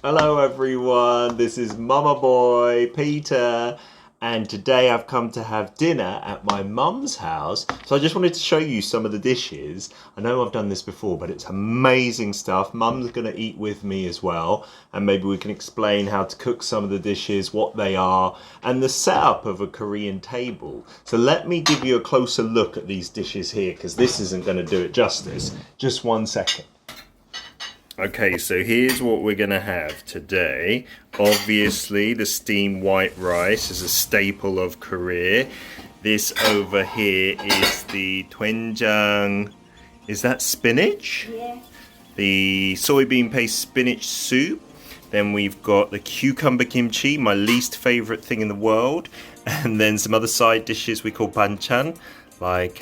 Hello everyone, this is Mama Boy, Peter, and today I've come to have dinner at my mum's house. So I just wanted to show you some of the dishes. I know I've done this before, but it's amazing stuff. Mum's gonna eat with me as well, and maybe we can explain how to cook some of the dishes, what they are, and the setup of a Korean table. So let me give you a closer look at these dishes here, because this isn't gonna do it justice. Just 1 second. Okay, so here's what we're going to have today. Obviously, the steamed white rice is a staple of Korea. This over here is the dwenjang. Is that spinach? Yeah. The soybean paste spinach soup. Then we've got the cucumber kimchi, my least favorite thing in the world. And then some other side dishes we call banchan, like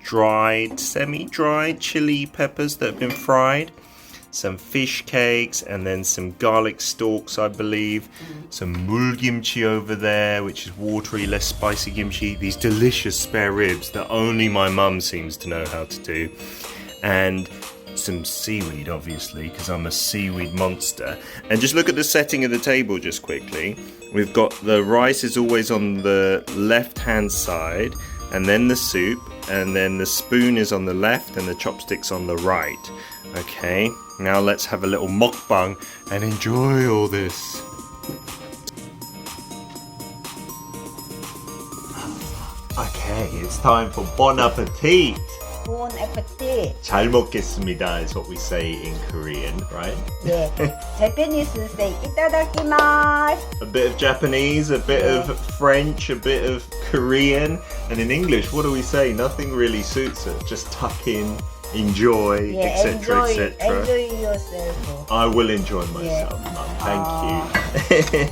dried, semi-dried chili peppers that have been fried. Some fish cakes, and then some garlic stalks, I believe. Some mulgimchi over there, which is watery, less spicy kimchi. These delicious spare ribs that only my mum seems to know how to do. And some seaweed, obviously, because I'm a seaweed monster. And just look at the setting of the table just quickly. We've got the rice is always on the left-hand side, and then the soup, and then the spoon is on the left and the chopsticks on the right. Okay, now let's have a little mukbang and enjoy all this. Okay, it's time for bon appetit. Bon appetit. 잘 먹겠습니다 is what we say in Korean, right? Yeah. Japanese say itadakimasu. A bit of Japanese, a bit of French, a bit of Korean, and in English, what do we say? Nothing really suits it. Just tuck in, enjoy, etc., etc. Enjoy yourself. I will enjoy myself, Mum. Thank you.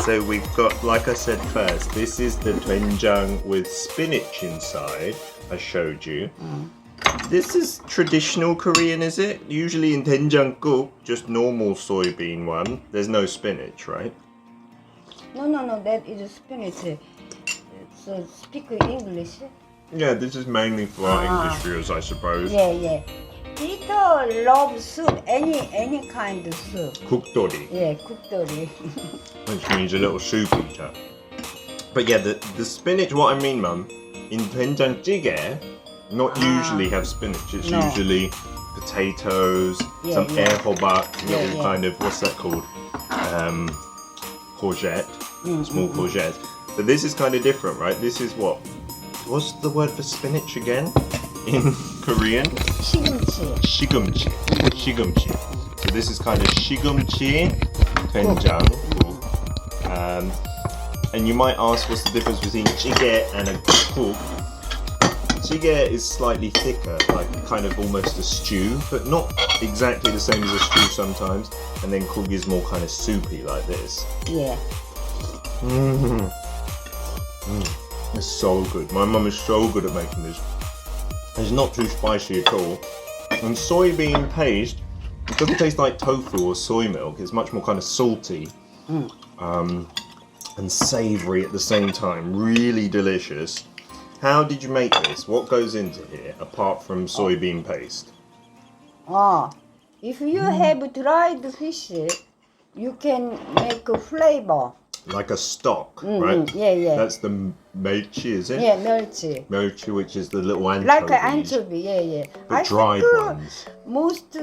So we've got, like I said first, this is the dwenjang with spinach inside. I showed you. This is traditional Korean, is it? Usually in dwenjangguk, just normal soybean one. There's no spinach, right? No, that is spinach. So speak English. Yeah, this is mainly for our English viewers, I suppose. Yeah. Peter loves soup, any kind of soup. Kukdori, Yeah, kukdori. which means a little soup eater. But yeah, the spinach, what I mean, Mum, in dwenjang jjigae, not usually have spinach. It's usually potatoes, some eomuk, little kind of, what's that called? Courgette, small courgette. But this is kind of different, right? This is what? What's the word for spinach again in Korean? Shigumchi. Shigumchi. So this is kind of shigumchi, dwenjang. And you might ask, what's the difference between jjigae and a kuk? Jjigae is slightly thicker, like kind of almost a stew, but not exactly the same as a stew sometimes. And then kuk is more kind of soupy like this. Yeah. It's so good. My mum is so good at making this. It's not too spicy at all. And soybean paste, it doesn't taste like tofu or soy milk. It's much more kind of salty and savoury at the same time. Really delicious. How did you make this? What goes into here apart from soybean paste? If you have dried fish, you can make a flavor. Like a stock, right? Yeah. That's the melchi, is it? Yeah, melchi. Melchi, which is the little anchovies. Like an anchovy, yeah. But dried ones. Most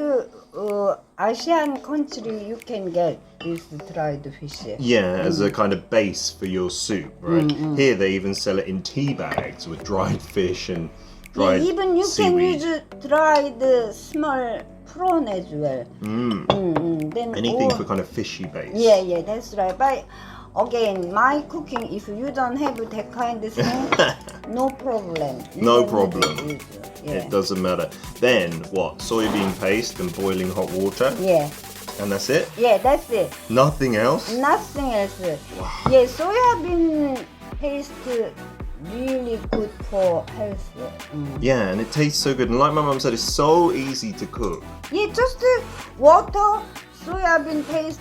Asian country you can get this dried fish. Yeah, as a kind of base for your soup, right? Here they even sell it in tea bags with dried fish and dried even you seaweed. can use dried small prawn as well. Then Anything for kind of fishy base. Yeah, that's right. But again, my cooking, if you don't have that kind of thing, no problem. No problem. Yeah. It doesn't matter. Then what? Soybean paste and boiling hot water? Yeah. And that's it? Yeah, that's it. Nothing else? Nothing else. Yeah, soybean paste really good for health. Yeah, and it tastes so good. And like my mum said, it's so easy to cook. Yeah, just water, soybean paste,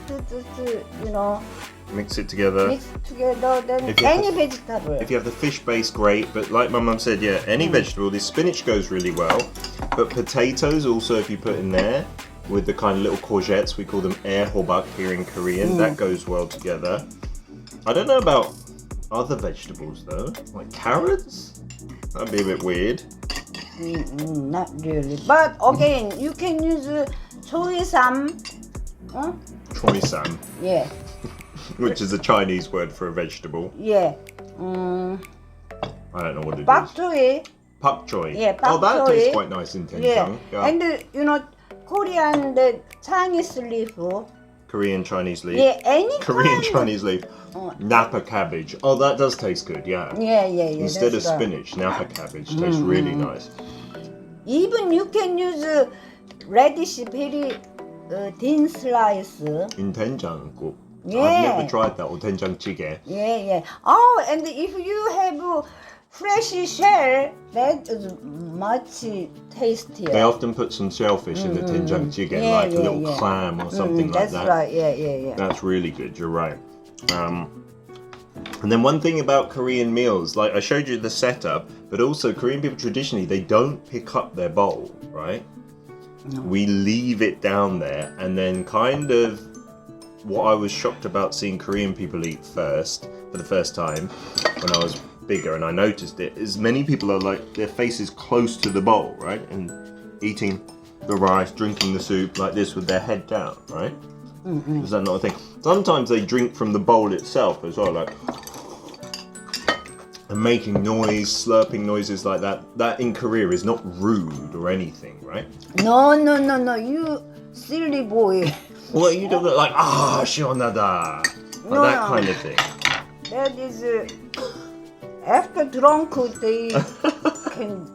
Mix it together. mix together, then If you any have vegetable. If you have the fish base, great. But like my mum said, yeah, any vegetable. The spinach goes really well. But potatoes also, if you put in there, with the kind of little courgettes. We call them eomuk here in Korean. That goes well together. I don't know about other vegetables though, like carrots. That'd be a bit weird. Not really. But again, you can use soysam. Choy-sam, Yeah. which is a Chinese word for a vegetable. Yeah. I don't know what it Bak is. choy. Pak choy. Yeah, Oh, that pak tastes choy. quite nice in Yeah. dwenjang. And you know, Korean the Chinese leaf. Korean Chinese leaf. Yeah, any Korean kind Chinese leaf. Napa cabbage. Oh, that does taste good, yeah. Yeah. Instead of that's right. spinach, Napa cabbage tastes really nice. Even you can use radish very thin slice. In dwenjang. I've Yeah. never tried that, or dwenjang jjigae. Yeah. Oh, and if you have fresh shell, that is much tastier. They often put some shellfish in the dwenjang jjigae, Yeah, like a yeah, little yeah. clam or something like That's that. right. Yeah. That's really good, you're right. And then one thing about Korean meals, like I showed you the setup, but also Korean people traditionally, they don't pick up their bowl, right? No. We leave it down there, and then kind of what I was shocked about seeing Korean people eat first, for the first time, when I was bigger and I noticed it, is many people are like, their face is close to the bowl, right? And eating the rice, drinking the soup like this with their head down, right? Is that not a thing? Sometimes they drink from the bowl itself as well, like, and making noise, slurping noises like that. That in Korea is not rude or anything, right? No. You silly boy. What you do like 시원하다, like No, that no. kind of thing. That is after drunk they can.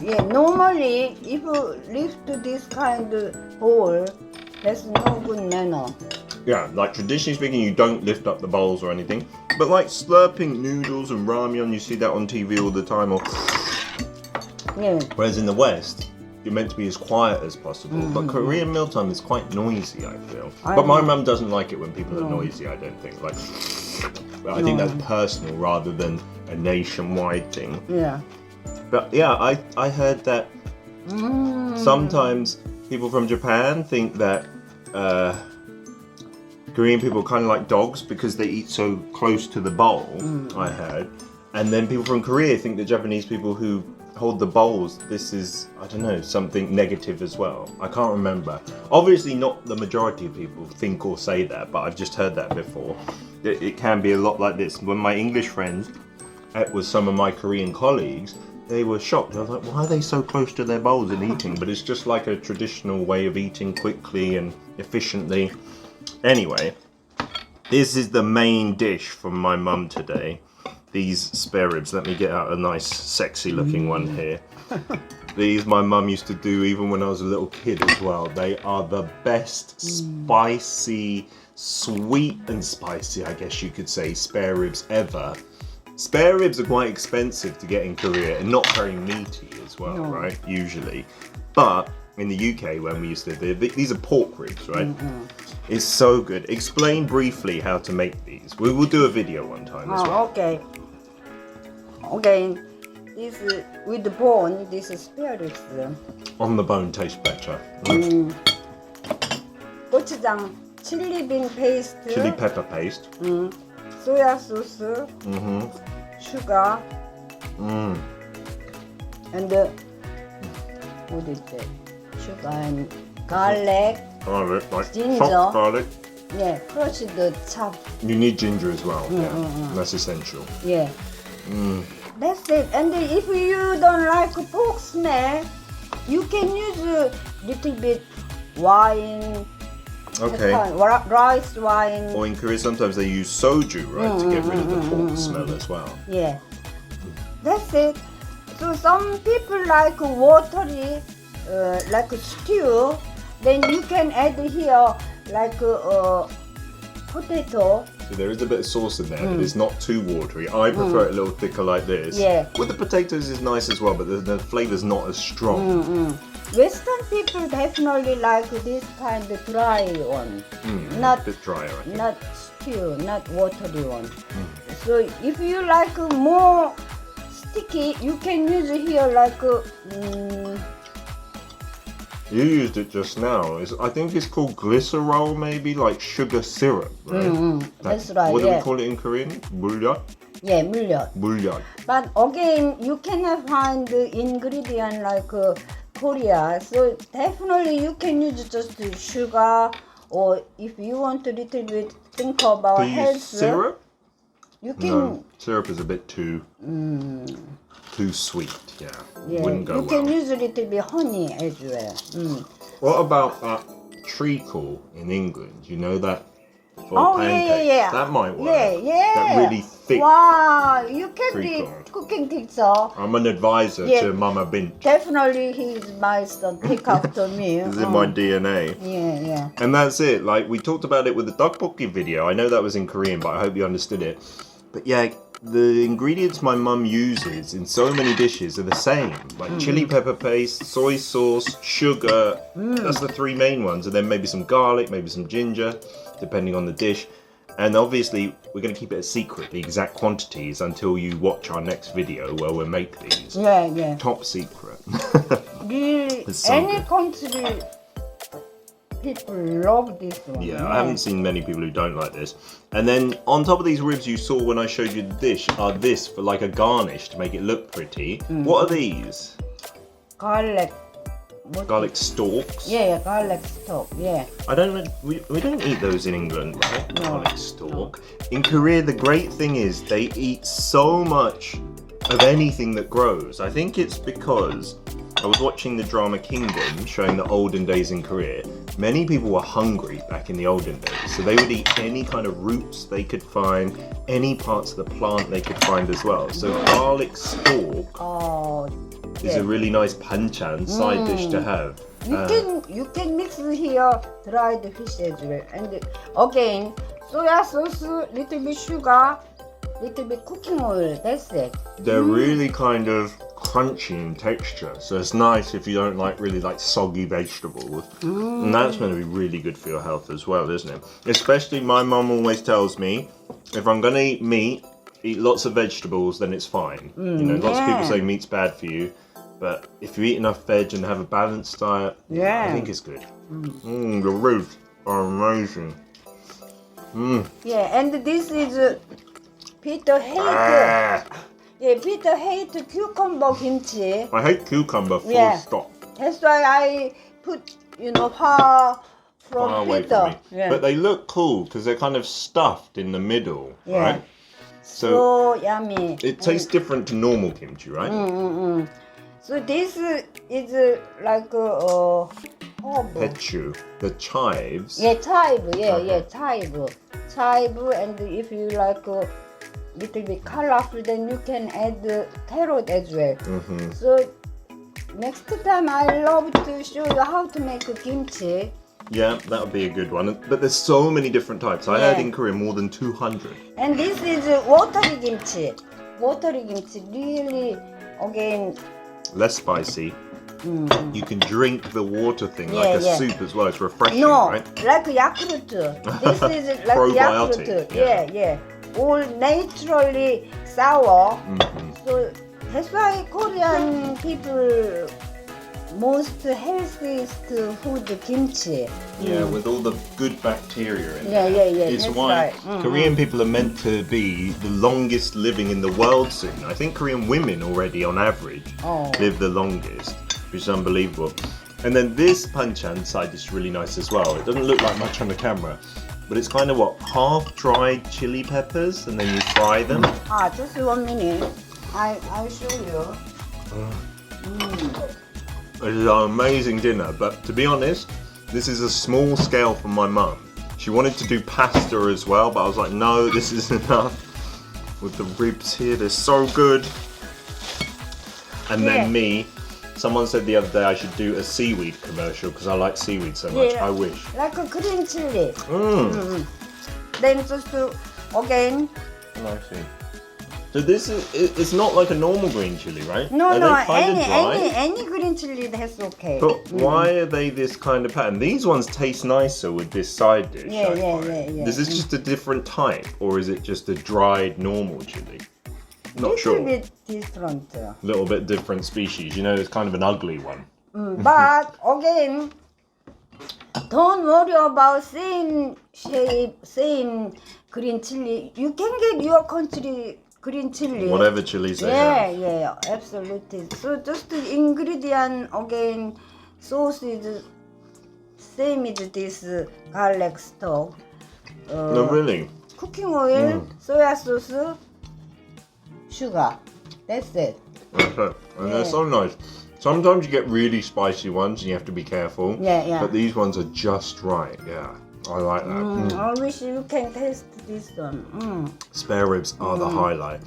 Yeah, normally if you lift this kind of bowl, that's no good manner. Yeah, like traditionally speaking, you don't lift up the bowls or anything. But like slurping noodles and ramyun, you see that on TV all the time. Or Yeah. whereas in the West, you're meant to be as quiet as possible. But Korean mealtime is quite noisy, I feel. But my mum doesn't like it when people are noisy, I don't think. Like, but I think that's personal rather than a nationwide thing. Yeah. But yeah, I heard that sometimes people from Japan think that Korean people kind of like dogs because they eat so close to the bowl, I heard. And then people from Korea think that Japanese people who hold the bowls, this is, I don't know, something negative as well. I can't remember. Obviously not the majority of people think or say that, but I've just heard that before. It can be a lot like this. When my English friends ate with some of my Korean colleagues, they were shocked. I was like, why are they so close to their bowls and eating? But it's just like a traditional way of eating quickly and efficiently. Anyway, this is the main dish from my mum today. These spare ribs. Let me get out a nice, sexy looking one here. These my mum used to do even when I was a little kid as well. They are the best spicy, sweet and spicy, I guess you could say, spare ribs ever. Spare ribs are quite expensive to get in Korea and not very meaty as well, right? Usually. But in the UK, when we used to do these are pork ribs, right? It's so good. Explain briefly how to make these. We will do a video one time as well. Okay. Okay. This with the bone. This is spare ribs. On the bone tastes better. 고추장, chili bean paste, Chili pepper paste. soya sauce, sugar, and what is that? Sugar and garlic. Garlic, like Ginger. chopped garlic. Yeah, crushed the chop. You need ginger as well. Yeah, that's essential. Yeah. That's it. And if you don't like pork smell, you can use a little bit wine. Okay. Rice wine. Or in Korea, sometimes they use soju, right, to get rid of the pork smell as well. Yeah. That's it. So some people like watery, like a stew. Then you can add here like potato. So there is a bit of sauce in there, but it's not too watery. I prefer it a little thicker like this. Yeah. With the potatoes is nice as well, but the flavor's not as strong. Western people definitely like this kind of dry one, not A bit drier, I think. not stew, not watery one. So if you like more sticky, you can use here like You used it just now. I think it's called glycerol, maybe, like sugar syrup, right? That's right, What do yeah. we call it in Korean? 물엿? Yeah, 물엿. 물엿. But again, you cannot find the ingredient like Korea. So definitely you can use just the sugar, or if you want a little bit think about Do you health. use syrup? You can. No, syrup is a bit too sweet. Yeah, Yeah, wouldn't go you well. can use a little bit honey as well. What about that treacle in England? You know that for Oh pancakes? yeah. That might work. Yeah. That really thick. Wow, you can treacle. read cooking teacher. I'm an advisor Yeah. to Mama Bint. Definitely he's my son. Take after me. It's in my DNA. Yeah. And that's it. Like, we talked about it with the tteokbokki video. I know that was in Korean, but I hope you understood it. But yeah, the ingredients my mum uses in so many dishes are the same. Like chili pepper paste, soy sauce, sugar. That's the three main ones. And then maybe some garlic, maybe some ginger, depending on the dish. And obviously, we're going to keep it a secret, the exact quantities, until you watch our next video where we'll make these. Yeah. Top secret. Really, It's so any good. country people love this one. Yeah, I haven't seen many people who don't like this. And then on top of these ribs you saw when I showed you the dish are this for like a garnish to make it look pretty. What are these? Garlic. Garlic stalks? Yeah, garlic stalk. Yeah. I don't know, we don't eat those in England, right? No. Garlic stalk. In Korea, the great thing is they eat so much of anything that grows. I think it's because I was watching the drama Kingdom showing the olden days in Korea. Many people were hungry back in the olden days, so they would eat any kind of roots they could find, any parts of the plant they could find as well. So garlic stalk Oh. is a really nice banchan side dish to have. You can mix here dried fish as well. And again, soya sauce, little bit sugar, little bit cooking oil. That's it. They're really kind of crunchy in texture, so it's nice if you don't really like soggy vegetables. And that's going to be really good for your health as well, isn't it? Especially my mum always tells me, if I'm going to eat meat, eat lots of vegetables, then it's fine. You know, lots of people say meat's bad for you, but if you eat enough veg and have a balanced diet, I think it's good. The ribs are amazing. Yeah, and this is Peter hate. Yeah, Peter hate cucumber kimchi. I hate cucumber full stop. That's why I put far from Far away Peter. from me. Yeah. But they look cool because they're kind of stuffed in the middle, Yeah. right? So yummy. It tastes different to normal kimchi, right? So this is like herb. Pechu, the chives. Yeah, chive. Yeah, chive. And if you like a little bit colorful, then you can add carrot as well. So next time I love to show you how to make a kimchi. Yeah, that would be a good one. But there's so many different types. I heard in Korea more than 200. And this is watery kimchi. Watery kimchi, really, again. Less spicy. You can drink the water thing like a Yeah. soup as well. It's refreshing, No, right? like Yakult. This is like Probiotic, Yakult. Yeah. All naturally sour. So that's why Korean people most healthiest food kimchi. Yeah, with all the good bacteria in Yeah, there. yeah. It's That's why right. Korean people are meant to be the longest living in the world soon. I think Korean women already, on average, live the longest, which is unbelievable. And then this banchan side is really nice as well. It doesn't look like much on the camera, but it's kind of half-dried chili peppers, and then you fry them. Just 1 minute. I'll show you. It is an amazing dinner, but to be honest, this is a small scale for my mum. She wanted to do pasta as well, but I was like, no, this is enough. With the ribs here, they're so good. And then me, someone said the other day I should do a seaweed commercial because I like seaweed so much. I wish. Like a green chili. Then just again. I see. So this it's not like a normal green chili, right? No, Are they kind of dry? any green chili that's okay. But why are they this kind of pattern? These ones taste nicer with this side dish. Yeah. Is this just a different type, or is it just a dried normal chili? Not sure. Little bit different. Little bit different species. You know, it's kind of an ugly one. But again, don't worry about same shape, same green chili. You can get your country green chili. Whatever chilies they have. Yeah, absolutely. So just the ingredient again, sauce is same as this garlic stock. No, really? Cooking oil, soya sauce, sugar. That's it. That's it. And they're so nice. Sometimes you get really spicy ones and you have to be careful. Yeah. But these ones are just right. Yeah, I like that. I wish you can taste this one. Spare ribs are the highlight.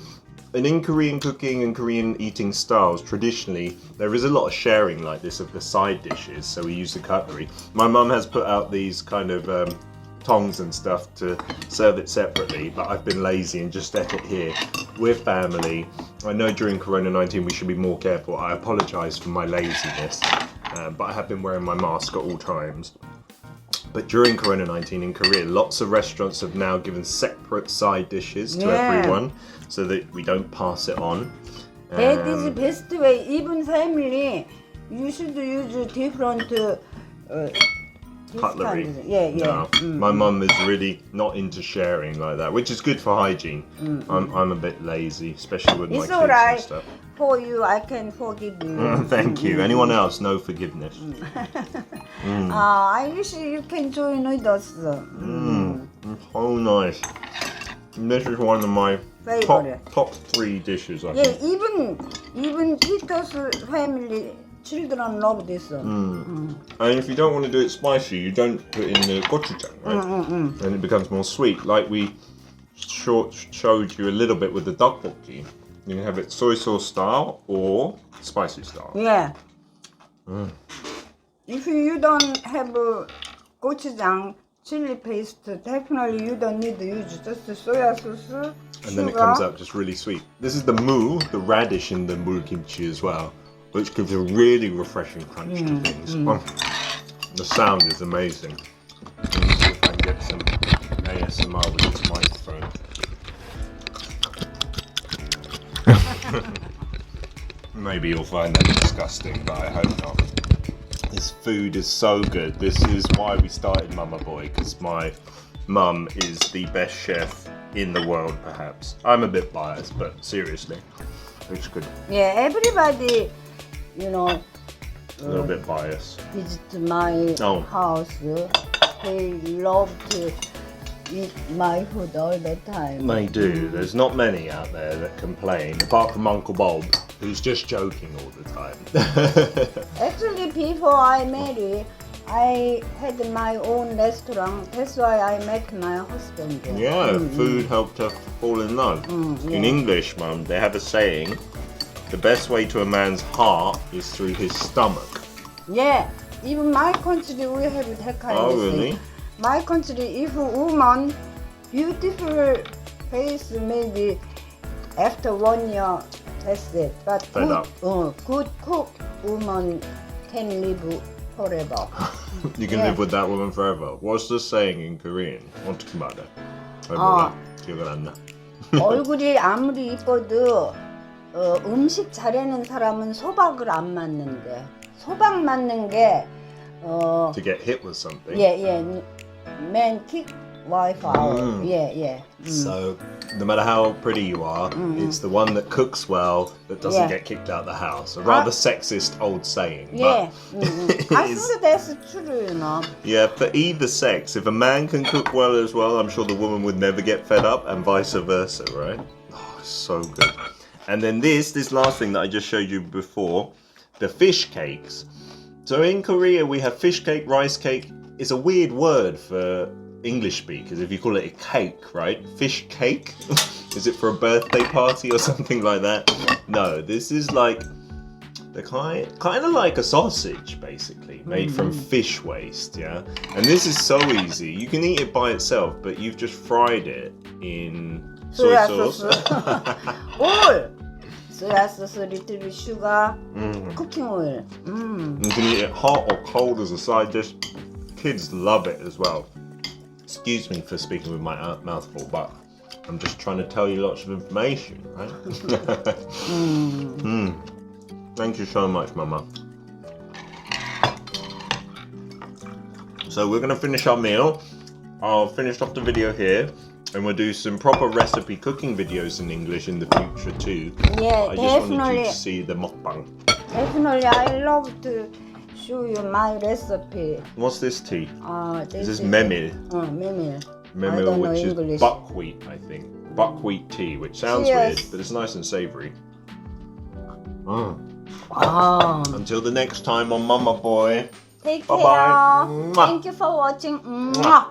And in Korean cooking and Korean eating styles, traditionally, there is a lot of sharing like this of the side dishes, so we use the cutlery. My mum has put out these kind of tongs and stuff to serve it separately, but I've been lazy and just ate it here. We're family. I know during Corona-19 we should be more careful. I apologise for my laziness, but I have been wearing my mask at all times. But during Corona-19 in Korea, lots of restaurants have now given separate side dishes to everyone so that we don't pass it on. That is the best way. Even family, you should use different Cutlery. Yeah. No. My mum is really not into sharing like that, which is good for hygiene. I'm a bit lazy, especially with my It's kids alright. and stuff. For you, I can forgive you. Thank you. Anyone else? No forgiveness. I wish you can join with us. It's so nice. This is one of my Favorite. top 3 dishes, I Yeah, think. even Peter's family children love this. And if you don't want to do it spicy, you don't put in the gochujang, right? And it becomes more sweet. Like we showed you a little bit with the tteokbokki. You can have it soy sauce style or spicy style. Yeah. If you don't have gochujang chili paste, definitely you don't need to use just the soya sauce. And then it comes out just really sweet. This is the mu, the radish in the mul kimchi as well, which gives a really refreshing crunch to things. The sound is amazing. Let me see if I can get some ASMR with this microphone. Maybe you'll find that disgusting, but I hope not. This food is so good. This is why we started Mama Boy, because my mum is the best chef in the world, perhaps. I'm a bit biased, but seriously, it's good. Yeah, everybody, you know, A little bit biased. visit my house. They love to eat my food all the time. They do. There's not many out there that complain, apart from Uncle Bob, who's just joking all the time. Actually, before I married, I had my own restaurant. That's why I met my husband. Yeah, food helped her fall in love. In English, Mum, they have a saying, the best way to a man's heart is through his stomach. Yeah, even my country, we have that kind of really? thing. My country, if a woman, beautiful face, maybe after 1 year, that's it. But good cook woman can live forever. You can live with that woman forever. What's the saying in Korean? 어떻게 말해? 잘 몰라. 기억은 안 나. 얼굴이 아무리 이뻐도 음식 잘하는 사람은 소박을 안 맞는데 소박 맞는 게 To get hit with something. man kick wife out. So no matter how pretty you are, it's the one that cooks well that doesn't get kicked out of the house. A rather sexist old saying. I think that's true, you know. Yeah, for either sex, if a man can cook well as well, I'm sure the woman would never get fed up, and vice versa, right? Oh, it's so good. And then this last thing that I just showed you before, the fish cakes. So in Korea we have fish cake, rice cake. It's a weird word for English speakers if you call it a cake, right? Fish cake? Is it for a birthday party or something like that? No, this is like the kind of like a sausage basically, made from fish waste, yeah? And this is so easy. You can eat it by itself, but you've just fried it in soy sauce. All soya sauce, little bit sugar, cooking oil. You can eat it hot or cold as a side dish. Kids love it as well. Excuse me for speaking with my mouth full, but I'm just trying to tell you lots of information, right? Thank you so much, Mama. So we're gonna finish our meal. I'll finish off the video here, and we'll do some proper recipe cooking videos in English in the future too. Yeah, I just wanted you definitely. to see the mukbang. Definitely, I love to show you my recipe. What's this tea? This Is this memil? Memil. I Memil, don't know which English. is buckwheat, I think. Buckwheat tea, which sounds Cheers. weird, but it's nice and savoury. Until the next time on Mama Boy. Take Bye-bye. care. Mwah. Thank you for watching. Mwah.